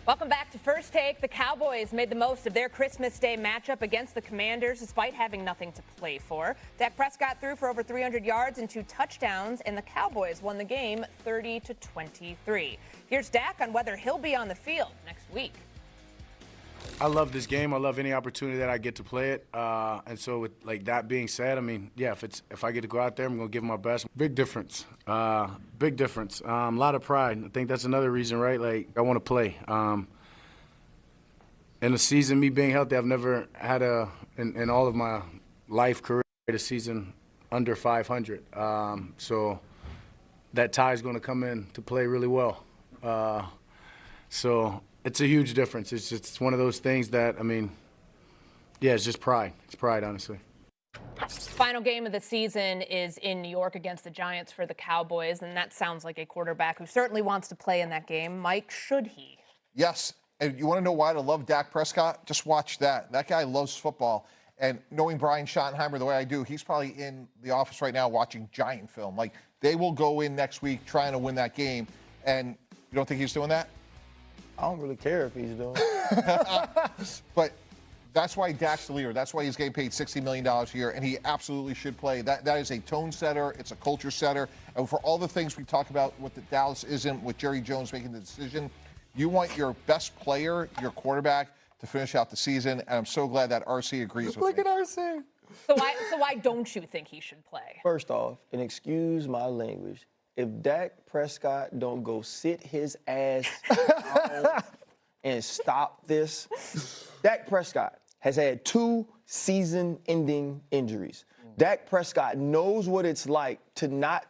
Welcome back to First Take. The Cowboys made the most of their Christmas Day matchup against the Commanders despite having nothing to play for. Dak Prescott threw for over 300 yards and 2 touchdowns, and the Cowboys won the game 30-23. Here's Dak on whether he'll be on the field next week. I love this game. I love any opportunity that I get to play it. And so with like that being said, I mean, yeah, if I get to go out there, I'm going to give it my best. Big difference. Big difference. A lot of pride. I think that's another reason, right? Like, I want to play. In the season, me being healthy, I've never had in all of my life career, a season under 500. So that tie is going to come in to play really well. So it's a huge difference. It's one of those things that, I mean, yeah, it's just pride. It's pride, honestly. Final game of the season is in New York against the Giants for the Cowboys, and that sounds like a quarterback who certainly wants to play in that game. Mike, should he? Yes. And you want to know why I love Dak Prescott? Just watch that. That guy loves football. And knowing Brian Schottenheimer the way I do, he's probably in the office right now watching Giant film. Like, they will go in next week trying to win that game. And you don't think he's doing that? I don't really care if he's doing But that's why Dak's the leader. That's why he's getting paid $60 million a year, and he absolutely should play. That is a tone setter. It's a culture setter. And for all the things we talk about with the Dallas isn't, with Jerry Jones making the decision, you want your best player, your quarterback, to finish out the season. And I'm so glad that RC agrees with me. Look at RC. So why don't you think he should play? First off, and excuse my language, if Dak Prescott don't go sit his ass down and stop this, Dak Prescott has had 2 season-ending injuries. Dak Prescott knows what it's like to not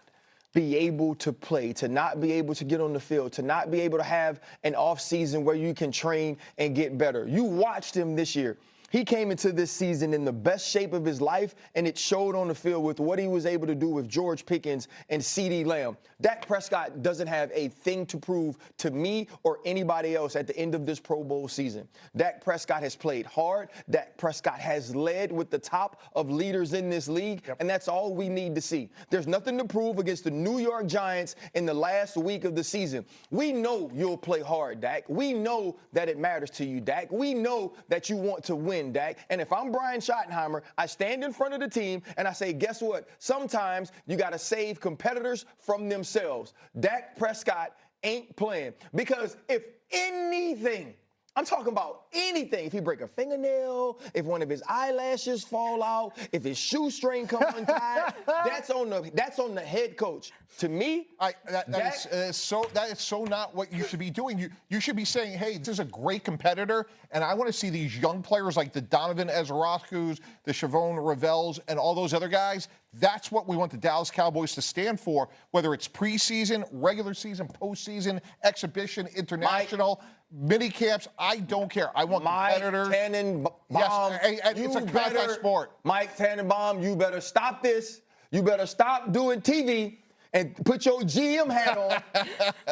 be able to play, to not be able to get on the field, to not be able to have an off season where you can train and get better. You watched him this year. He came into this season in the best shape of his life, and it showed on the field with what he was able to do with George Pickens and CeeDee Lamb. Dak Prescott doesn't have a thing to prove to me or anybody else at the end of this Pro Bowl season. Dak Prescott has played hard. Dak Prescott has led with the top of leaders in this league, and that's all we need to see. There's nothing to prove against the New York Giants in the last week of the season. We know you'll play hard, Dak. We know that it matters to you, Dak. We know that you want to win, Dak. And if I'm Brian Schottenheimer, I stand in front of the team and I say, guess what? Sometimes you got to save competitors from themselves. Dak Prescott ain't playing. Because if anything, I'm talking about anything. If he break a fingernail, if one of his eyelashes fall out, if his shoestring come untied, that's on the head coach. To me, that is so not what you should be doing. You should be saying, hey, this is a great competitor, and I want to see these young players like the Donovan Ezeroskus, the Chavon Revels, and all those other guys. That's what we want the Dallas Cowboys to stand for, whether it's preseason, regular season, postseason, exhibition, international, mini camps. I don't care. I want competitors. Mike Tannenbaum, yes, it's a contact sport. Mike Tannenbaum, you better stop this. You better stop doing TV and put your GM hat on,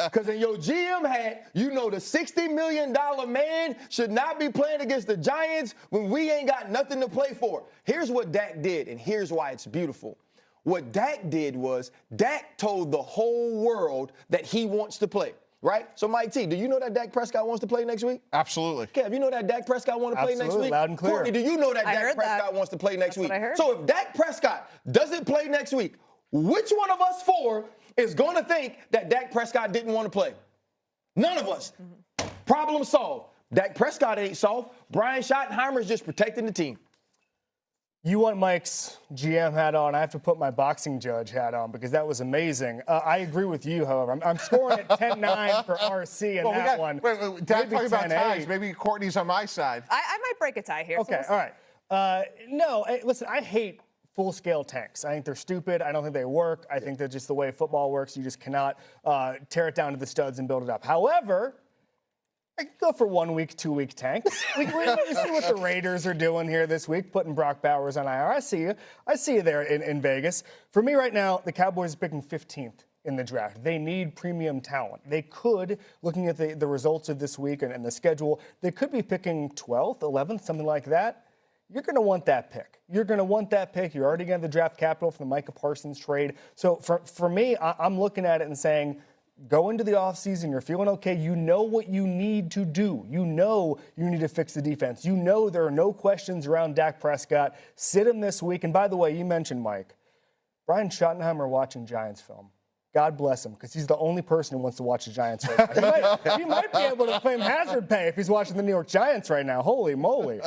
because in your GM hat, you know the $60 million man should not be playing against the Giants when we ain't got nothing to play for. Here's what Dak did, and here's why it's beautiful. What Dak did was Dak told the whole world that he wants to play. Right? So, Mike T, do you know that Dak Prescott wants to play next week? Absolutely. Kev, you know that Dak Prescott wants to play next week? Loud and clear. Courtney, do you know that Dak Prescott wants to play next week? What I heard. So if Dak Prescott doesn't play next week, which one of us 4 is going to think that Dak Prescott didn't want to play? None of us. Problem solved. Dak Prescott ain't soft. Brian Schottenheimer is just protecting the team. You want Mike's GM hat on. I have to put my boxing judge hat on because that was amazing. I agree with you, however. I'm scoring at 10-9 for RC in that one. Wait, Dak, talking about ties. Maybe Courtney's on my side. I might break a tie here. Okay, all right. No, listen, I hate full-scale tanks. I think they're stupid. I don't think they work. I think they're just the way football works. You just cannot tear it down to the studs and build it up. However, I can go for 1 week, 2 week tanks. We see what the Raiders are doing here this week, putting Brock Bowers on IR. I see you. I see you there in Vegas. For me right now, the Cowboys are picking 15th in the draft. They need premium talent. They could, looking at the results of this week and the schedule, they could be picking 12th, 11th, something like that. You're going to want that pick. You're going to want that pick. You're already getting the draft capital from the Micah Parsons trade. So for me, I'm looking at it and saying, go into the offseason, you're feeling okay, you know what you need to do. You know you need to fix the defense. You know there are no questions around Dak Prescott. Sit him this week. And by the way, you mentioned, Mike, Brian Schottenheimer watching Giants film. God bless him, because he's the only person who wants to watch the Giants right now. He might be able to claim hazard pay if he's watching the New York Giants right now. Holy moly.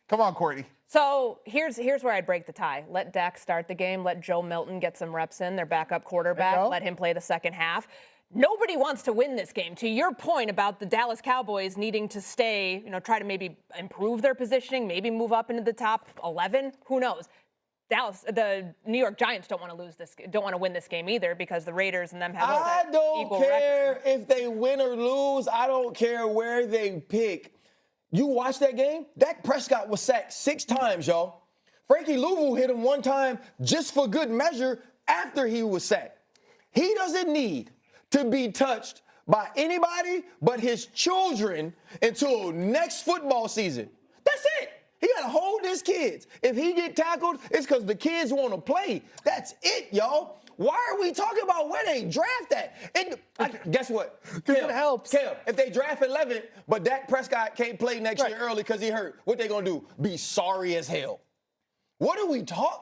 Come on, Courtney. So here's where I'd break the tie. Let Dak start the game. Let Joe Milton get some reps in, their backup quarterback. Let him play the second half. Nobody wants to win this game. To your point about the Dallas Cowboys needing to stay, try to maybe improve their positioning, maybe move up into the top 11, who knows? The New York Giants don't want to win this game either, because the Raiders and them have I don't equal care record. if they win or lose. I don't care where they pick. You watch that game? Dak Prescott was sacked 6 times, y'all. Frankie Louvu hit him 1 time just for good measure after he was sacked. He doesn't need to be touched by anybody but his children until next football season. That's it. He got to hold his kids. If he get tackled, it's because the kids want to play. That's it, y'all. Why are we talking about where they draft at? Guess what? Because it helps. Kim, if they draft 11, but Dak Prescott can't play next year early because he hurt, what they going to do? Be sorry as hell. What are we talking?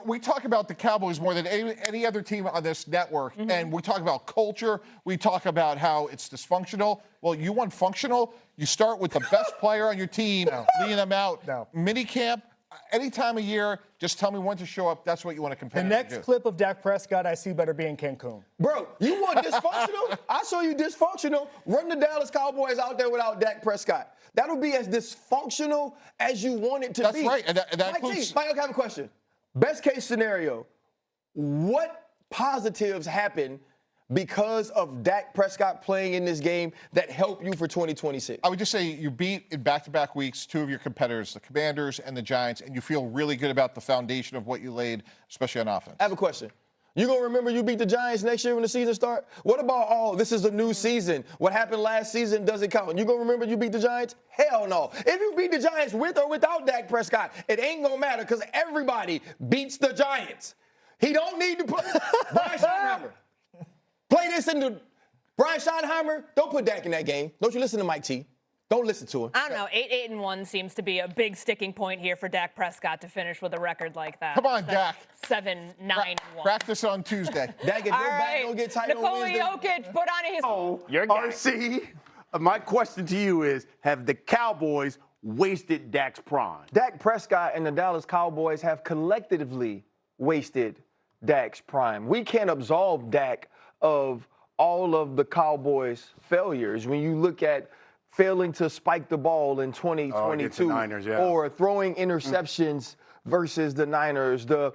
We talk about the Cowboys more than any other team on this network, and we talk about culture. We talk about how it's dysfunctional. Well, you want functional? You start with the best player on your team, leading them out. Mini camp, any time of year, just tell me when to show up. That's what you want to compare. The next clip of Dak Prescott I see better be in Cancun. Bro, you want dysfunctional? I show you dysfunctional. Run the Dallas Cowboys out there without Dak Prescott. That'll be as dysfunctional as you want it to be. That's right. And that includes... Mike, I have a question. Best case scenario, what positives happen because of Dak Prescott playing in this game that help you for 2026? I would just say you beat in back-to-back weeks 2 of your competitors, the Commanders and the Giants, and you feel really good about the foundation of what you laid, especially on offense. I have a question. You going to remember you beat the Giants next year when the season starts? What about, this is a new season. What happened last season doesn't count. You going to remember you beat the Giants? Hell no. If you beat the Giants with or without Dak Prescott, it ain't going to matter because everybody beats the Giants. He don't need to put Brian Schottenheimer. Play this into Brian Schottenheimer. Don't put Dak in that game. Don't you listen to Mike T. Don't listen to him. I don't know. 8-1 seems to be a big sticking point here for Dak Prescott to finish with a record like that. Come on, Dak. 7-9-1. Practice on Tuesday. Dak, if your back don't get tight on Wednesday. Jokic put on his... Your guy. RC, my question to you is, have the Cowboys wasted Dak's prime? Dak Prescott and the Dallas Cowboys have collectively wasted Dak's prime. We can't absolve Dak of all of the Cowboys' failures. When you look at failing to spike the ball in 2022, Niners, or throwing interceptions versus the Niners, the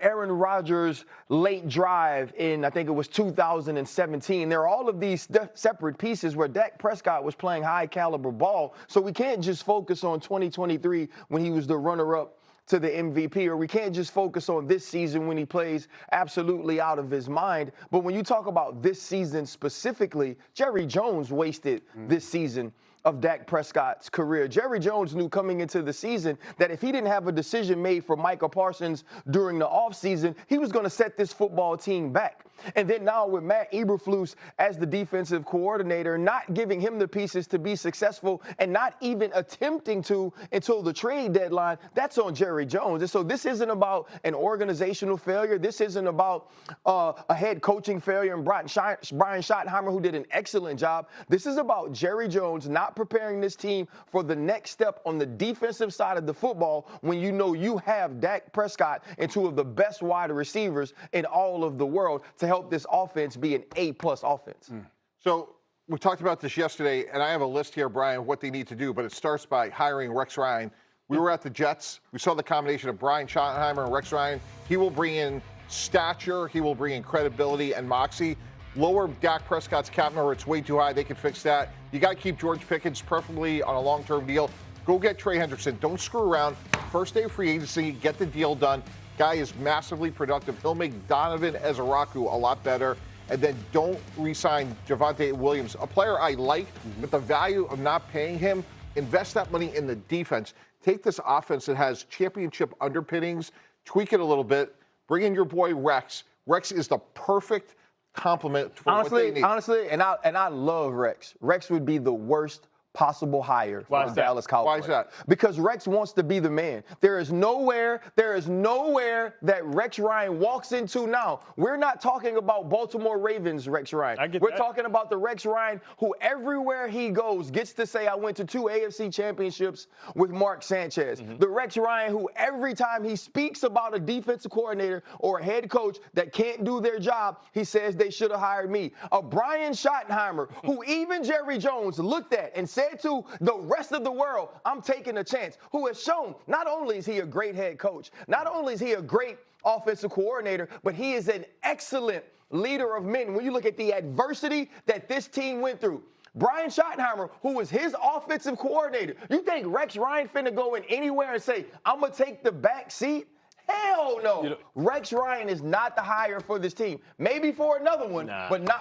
Aaron Rodgers late drive in, I think it was 2017. There are all of these separate pieces where Dak Prescott was playing high caliber ball. So we can't just focus on 2023 when he was the runner-up to the MVP, or we can't just focus on this season when he plays absolutely out of his mind. But when you talk about this season specifically, Jerry Jones wasted this season of Dak Prescott's career. Jerry Jones knew coming into the season that if he didn't have a decision made for Micah Parsons during the offseason, he was going to set this football team back. And then now with Matt Eberflus as the defensive coordinator, not giving him the pieces to be successful and not even attempting to until the trade deadline, that's on Jerry Jones. And so this isn't about an organizational failure. This isn't about a head coaching failure and Brian Schottenheimer, who did an excellent job. This is about Jerry Jones not preparing this team for the next step on the defensive side of the football when you know you have Dak Prescott and 2 of the best wide receivers in all of the world to help this offense be an A-plus offense. So we talked about this yesterday, and I have a list here, Brian, of what they need to do, but it starts by hiring Rex Ryan. We were at the Jets. We saw the combination of Brian Schottenheimer and Rex Ryan. He will bring in stature. He will bring in credibility and moxie. Lower Dak Prescott's cap number. It's way too high. They can fix that. You got to keep George Pickens, preferably on a long-term deal. Go get Trey Hendrickson. Don't screw around. First day of free agency, get the deal done. Guy is massively productive. He'll make Donovan Ezaraku a lot better. And then don't re-sign Javonte Williams, a player I like, but the value of not paying him, invest that money in the defense. Take this offense that has championship underpinnings, tweak it a little bit, bring in your boy Rex. Rex is the perfect compliment for what they need. Honestly, and I love Rex. Rex would be the worst possible hire for the Dallas Cowboys. Why is that? Because Rex wants to be the man. There is nowhere that Rex Ryan walks into now. We're not talking about Baltimore Ravens Rex Ryan. We're talking about the Rex Ryan who everywhere he goes gets to say, I went to 2 AFC championships with Mark Sanchez. The Rex Ryan who every time he speaks about a defensive coordinator or a head coach that can't do their job, he says they should have hired me. A Brian Schottenheimer who even Jerry Jones looked at and said to the rest of the world, I'm taking a chance, who has shown not only is he a great head coach, not only is he a great offensive coordinator, but he is an excellent leader of men. When you look at the adversity that this team went through, Brian Schottenheimer, who was his offensive coordinator, you think Rex Ryan finna go in anywhere and say, I'm going to take the back seat? Hell no. Rex Ryan is not the hire for this team. Maybe for another one, but not